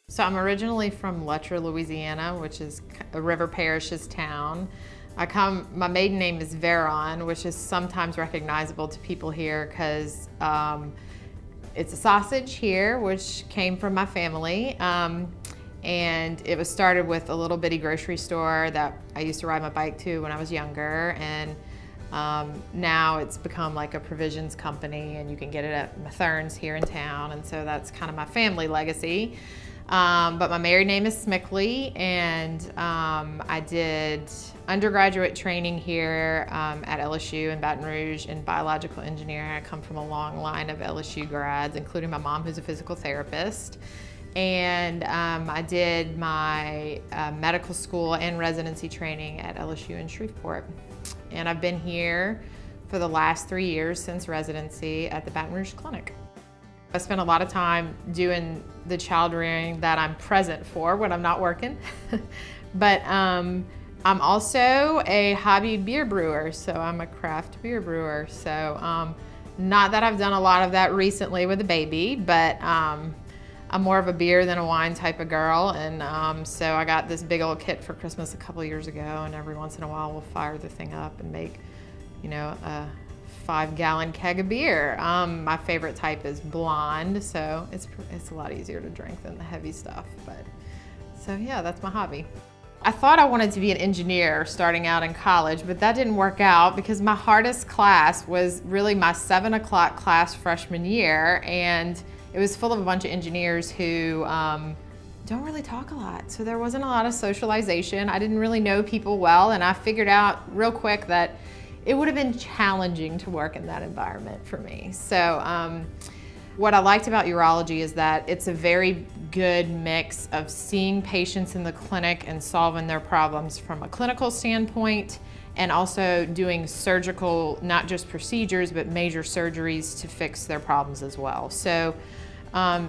So I'm originally from Lutcher, Louisiana, which is a river parish's town. My maiden name is Veron, which is sometimes recognizable to people here because it's a sausage here, which came from my family. And it was started with a little bitty grocery store that I used to ride my bike to when I was younger. And now it's become like a provisions company, and you can get it at Mathern's here in town. And so that's kind of my family legacy. But my married name is Schmeeckle, and I did undergraduate training here at LSU in Baton Rouge in biological engineering. I come from a long line of LSU grads, including my mom, who's a physical therapist. And I did my medical school and residency training at LSU in Shreveport. And I've been here for the last 3 years since residency at the Baton Rouge Clinic. I spend a lot of time doing the child rearing that I'm present for when I'm not working. But I'm also a hobby beer brewer, so I'm a craft beer brewer. So not that I've done a lot of that recently with a baby, but I'm more of a beer than a wine type of girl. And so I got this big old kit for Christmas a couple years ago, and every once in a while we'll fire the thing up and make, you know, a 5-gallon keg of beer. My favorite type is blonde, so it's a lot easier to drink than the heavy stuff. But so yeah, that's my hobby. I thought I wanted to be an engineer starting out in college, but that didn't work out because my hardest class was really my 7 o'clock class freshman year, and it was full of a bunch of engineers who don't really talk a lot. So there wasn't a lot of socialization. I didn't really know people well, and I figured out real quick that it would have been challenging to work in that environment for me. So what I liked about urology is that it's a very good mix of seeing patients in the clinic and solving their problems from a clinical standpoint, and also doing surgical, not just procedures, but major surgeries to fix their problems as well. So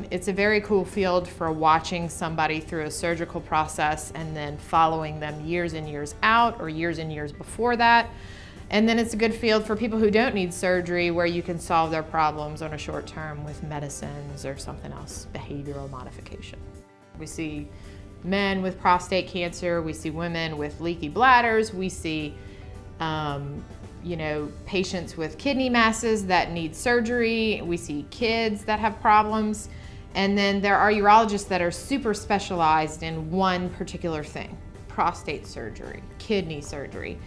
it's a very cool field for watching somebody through a surgical process and then following them years and years out or years and years before that. And then it's a good field for people who don't need surgery, where you can solve their problems on a short term with medicines or something else, behavioral modification. We see men with prostate cancer, we see women with leaky bladders, we see patients with kidney masses that need surgery, we see kids that have problems, and then there are urologists that are super specialized in one particular thing: prostate surgery, kidney surgery.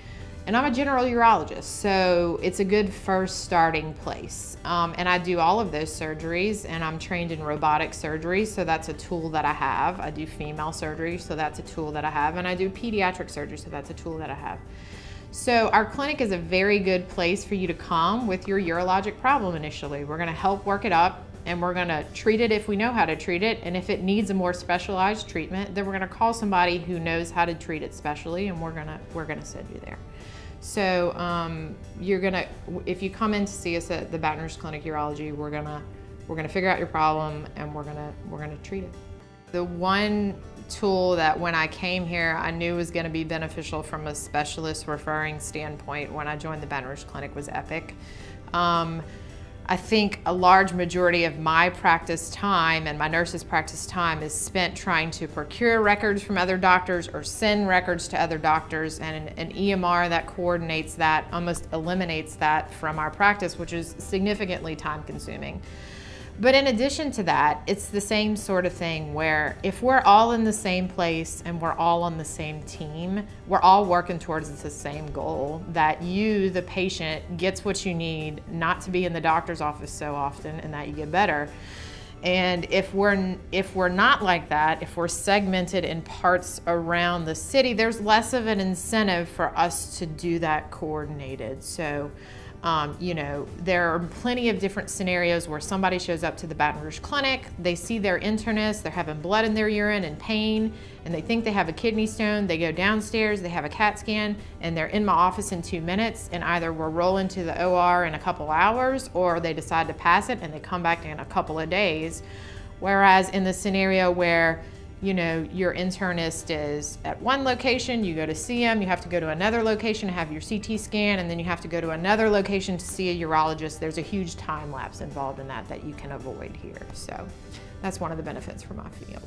And I'm a general urologist, so it's a good first starting place. And I do all of those surgeries, and I'm trained in robotic surgery, so that's a tool that I have. I do female surgery, so that's a tool that I have. And I do pediatric surgery, so that's a tool that I have. So our clinic is a very good place for you to come with your urologic problem initially. We're gonna help work it up, and we're gonna treat it if we know how to treat it. And if it needs a more specialized treatment, then we're gonna call somebody who knows how to treat it specially, and we're gonna send you there. So if you come in to see us at the Baton Rouge Clinic Urology, we're gonna figure out your problem, and we're gonna treat it. The one tool that when I came here I knew was going to be beneficial from a specialist referring standpoint when I joined the Baton Rouge Clinic was Epic. I think a large majority of my practice time and my nurse's practice time is spent trying to procure records from other doctors or send records to other doctors, and an EMR that coordinates that almost eliminates that from our practice, which is significantly time consuming. But in addition to that, it's the same sort of thing where if we're all in the same place and we're all on the same team, we're all working towards the same goal, that you, the patient, gets what you need, not to be in the doctor's office so often, and that you get better. And if we're not like that, if we're segmented in parts around the city, there's less of an incentive for us to do that coordinated. So there are plenty of different scenarios where somebody shows up to the Baton Rouge Clinic, they see their internist, they're having blood in their urine and pain, and they think they have a kidney stone. They go downstairs, they have a CAT scan, and they're in my office in 2 minutes, and either we're rolling to the OR in a couple hours, or they decide to pass it and they come back in a couple of days. Whereas in the scenario where your internist is at one location, you go to see him, you have to go to another location to have your CT scan, and then you have to go to another location to see a urologist. There's a huge time lapse involved in that you can avoid here. So that's one of the benefits for my field.